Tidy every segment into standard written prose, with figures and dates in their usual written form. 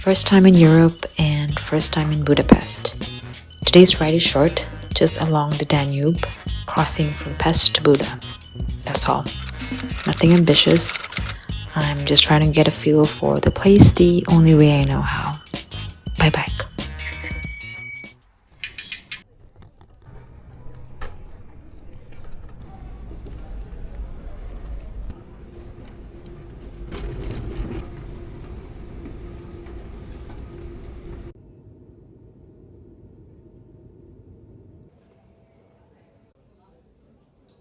First time in Europe and first time in Budapest. Today's ride is short, just along the Danube, crossing from Pest to Buda. That's all. Nothing ambitious. I'm just trying to get a feel for the place the only way I know how. Bye bye.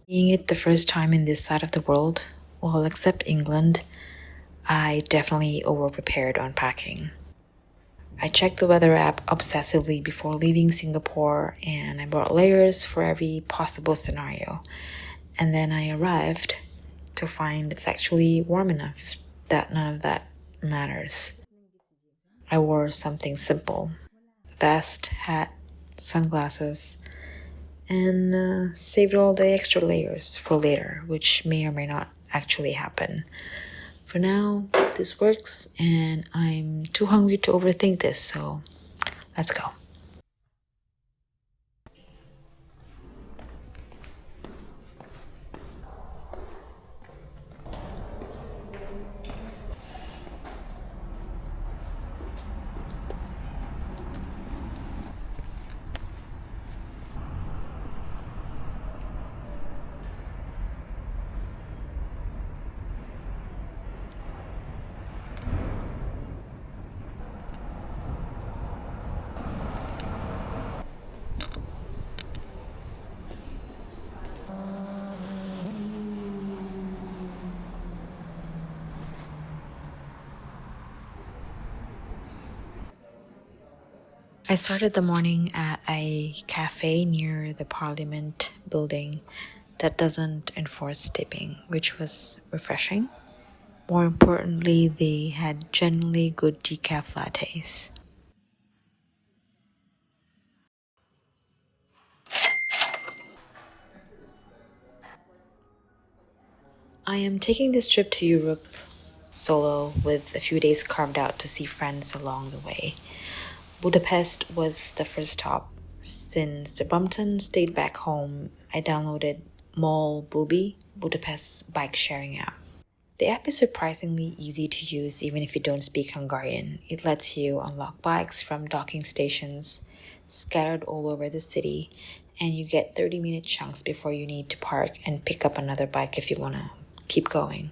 Being it the first time in this side of the world, well, except England, I definitely over-prepared on packing. I checked the weather app obsessively before leaving Singapore, and I brought layers for every possible scenario. And then I arrived to find it's actually warm enough that none of that matters. I wore something simple: vest, hat, sunglasses, and saved all the extra layers for later, which may or may not actually happen. For now, this works, and I'm too hungry to overthink this, so let's go. I started the morning at a cafe near the Parliament building that doesn't enforce tipping, which was refreshing. More importantly, they had genuinely good decaf lattes. I am taking this trip to Europe solo with a few days carved out to see friends along the way. Budapest was the first stop. Since the Brompton stayed back home, I downloaded Mall Booby, Budapest's bike sharing app. The app is surprisingly easy to use even if you don't speak Hungarian. It lets you unlock bikes from docking stations scattered all over the city, and you get 30-minute chunks before you need to park and pick up another bike if you want to keep going.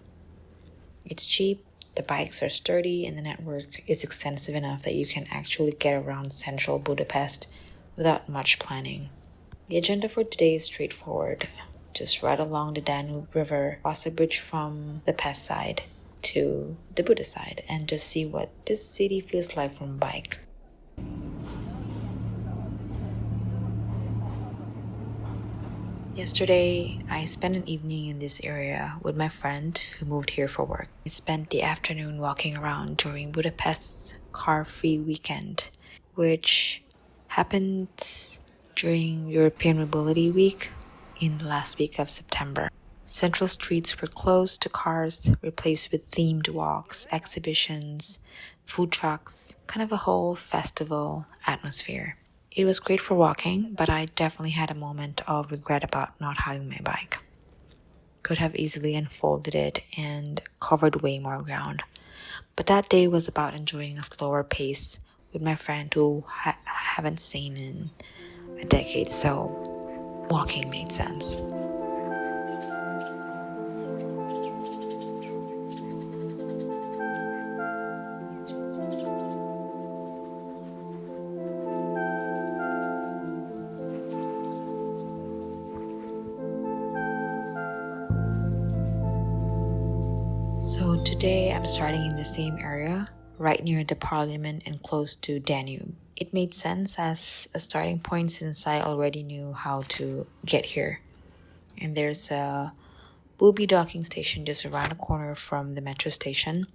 It's cheap, the bikes are sturdy, and the network is extensive enough that you can actually get around central Budapest without much planning. The agenda for today is straightforward. Just ride along the Danube River, cross a bridge from the Pest side to the Buda side, and just see what this city feels like from a bike. Yesterday, I spent an evening in this area with my friend who moved here for work. I spent the afternoon walking around during Budapest's car-free weekend, which happened during European Mobility Week in the last week of September. Central streets were closed to cars, replaced with themed walks, exhibitions, food trucks, kind of a whole festival atmosphere. It was great for walking, but I definitely had a moment of regret about not having my bike. Could have easily unfolded it and covered way more ground. But that day was about enjoying a slower pace with my friend who haven't seen in a decade, so walking made sense. So today I'm starting in the same area, right near the Parliament and close to Danube. It made sense as a starting point since I already knew how to get here. And there's a booby docking station just around the corner from the metro station.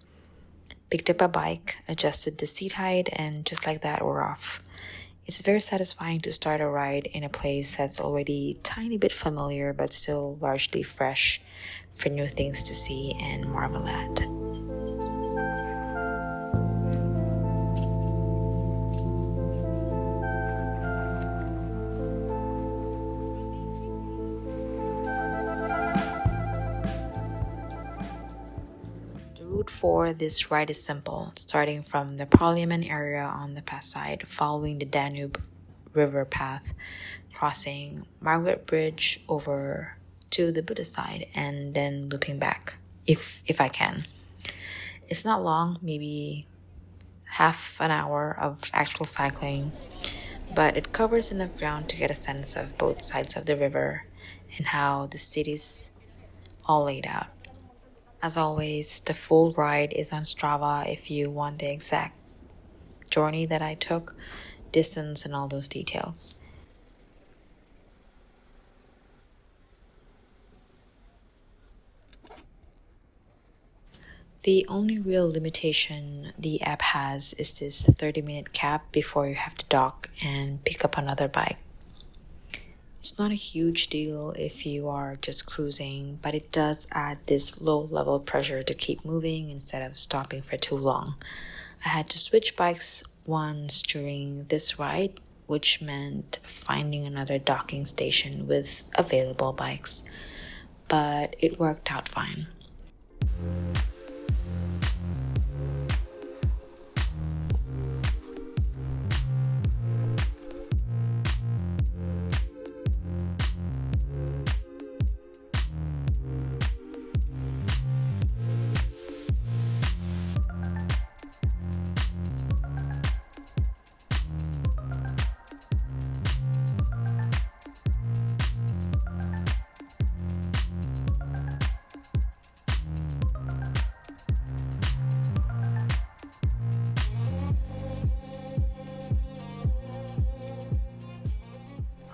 Picked up a bike, adjusted the seat height, and just like that, we're off. It's very satisfying to start a ride in a place that's already a tiny bit familiar but still largely fresh for new things to see and marvel at. for this ride is simple, starting from the Parliament area on the past side, following the Danube river path, crossing Margaret Bridge over to the Buddha side, and then looping back, if I can. It's not long, maybe half an hour of actual cycling, but it covers enough ground to get a sense of both sides of the river and how the city's all laid out. As always, the full ride is on Strava if you want the exact journey that I took, distance, and all those details. The only real limitation the app has is this 30-minute cap before you have to dock and pick up another bike. It's not a huge deal if you are just cruising, but it does add this low-level pressure to keep moving instead of stopping for too long. I had to switch bikes once during this ride, which meant finding another docking station with available bikes, but it worked out fine.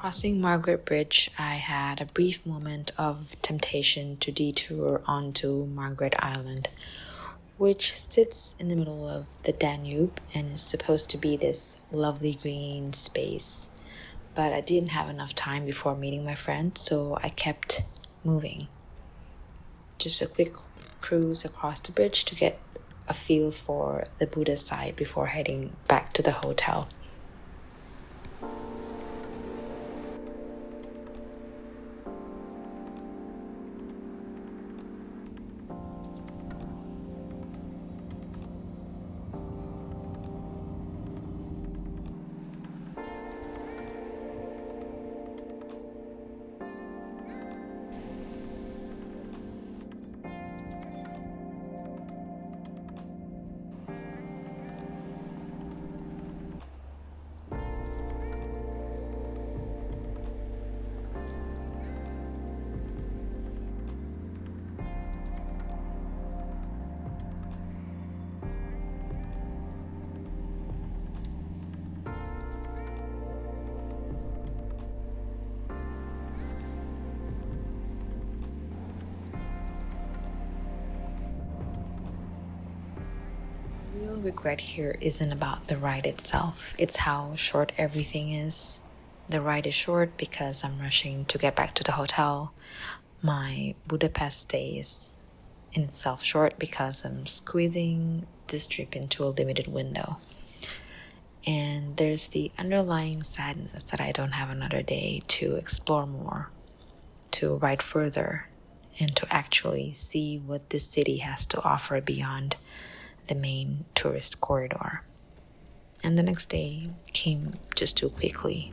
Crossing Margaret Bridge, I had a brief moment of temptation to detour onto Margaret Island, which sits in the middle of the Danube and is supposed to be this lovely green space. But I didn't have enough time before meeting my friend, so I kept moving. Just a quick cruise across the bridge to get a feel for the Buddha side before heading back to the hotel. The real regret here isn't about the ride itself, it's how short everything is. The ride is short because I'm rushing to get back to the hotel. My Budapest stay is in itself short because I'm squeezing this trip into a limited window. And there's the underlying sadness that I don't have another day to explore more, to ride further, and to actually see what this city has to offer beyond the main tourist corridor. And the next day came just too quickly.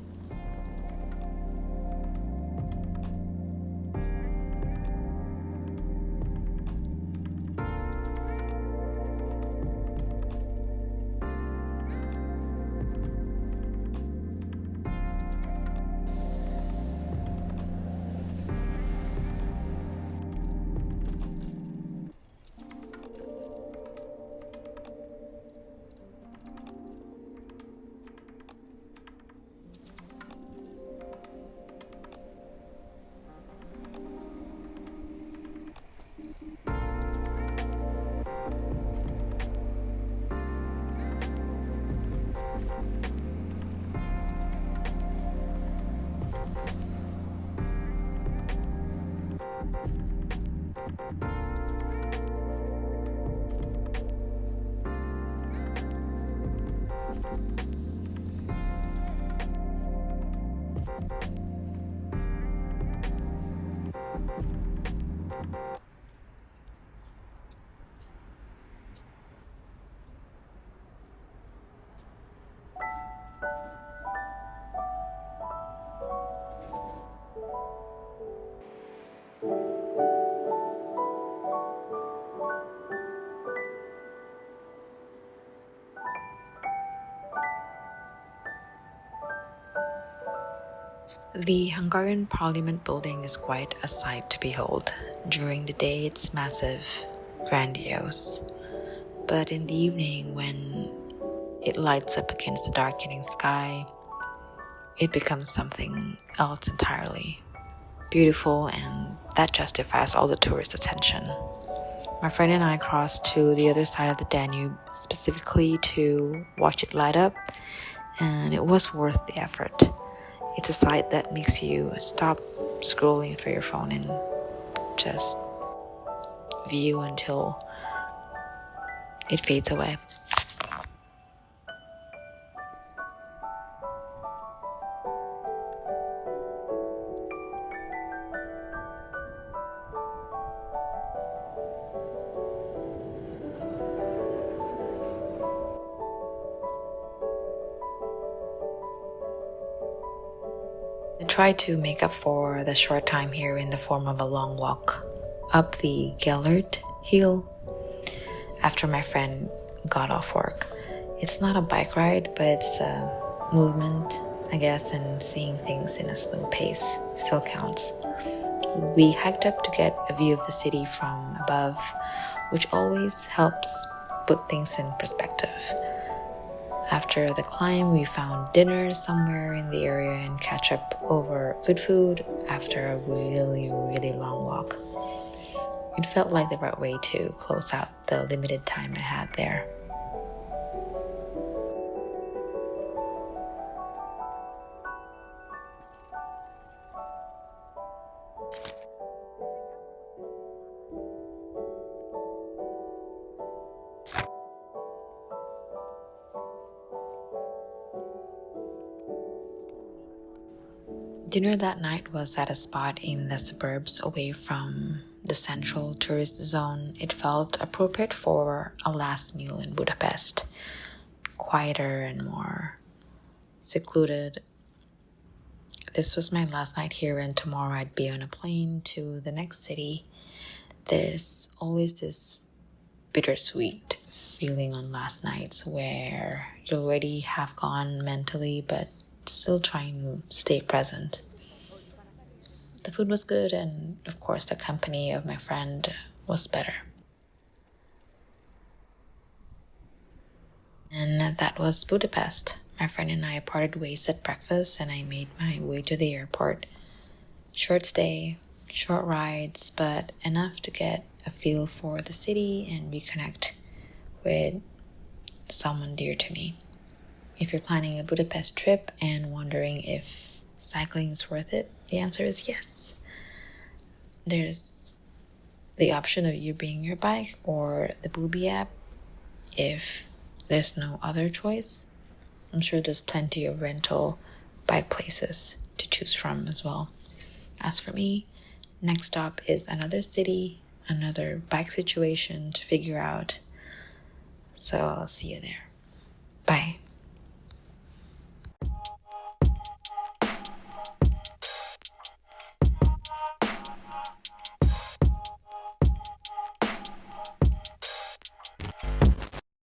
The Hungarian Parliament building is quite a sight to behold. During the day, it's massive, grandiose. But in the evening, when it lights up against the darkening sky, it becomes something else entirely. Beautiful, and that justifies all the tourist attention. My friend and I crossed to the other side of the Danube specifically to watch it light up, and it was worth the effort. It's a sight that makes you stop scrolling through your phone and just view until it fades away. I tried to make up for the short time here in the form of a long walk up the Gellert hill after my friend got off work. It's not a bike ride, but it's a movement, I guess, and seeing things in a slow pace still counts. We hiked up to get a view of the city from above, which always helps put things in perspective. After the climb, we found dinner somewhere in the area and catch up over good food after a really, really long walk. It felt like the right way to close out the limited time I had there. Dinner that night was at a spot in the suburbs away from the central tourist zone. It felt appropriate for a last meal in Budapest. Quieter and more secluded. This was my last night here, and tomorrow I'd be on a plane to the next city. There's always this bittersweet feeling on last nights where you already have gone mentally, but still trying to stay present. The food was good, and of course the company of my friend was better. And that was Budapest. My friend and I parted ways at breakfast, and I made my way to the airport. Short stay, short rides, but enough to get a feel for the city and reconnect with someone dear to me. If you're planning a Budapest trip and wondering if cycling is worth it, the answer is yes. There's the option of you bringing your bike or the Booby app if there's no other choice. I'm sure there's plenty of rental bike places to choose from as well. As for me, next stop is another city, another bike situation to figure out. So I'll see you there. Bye.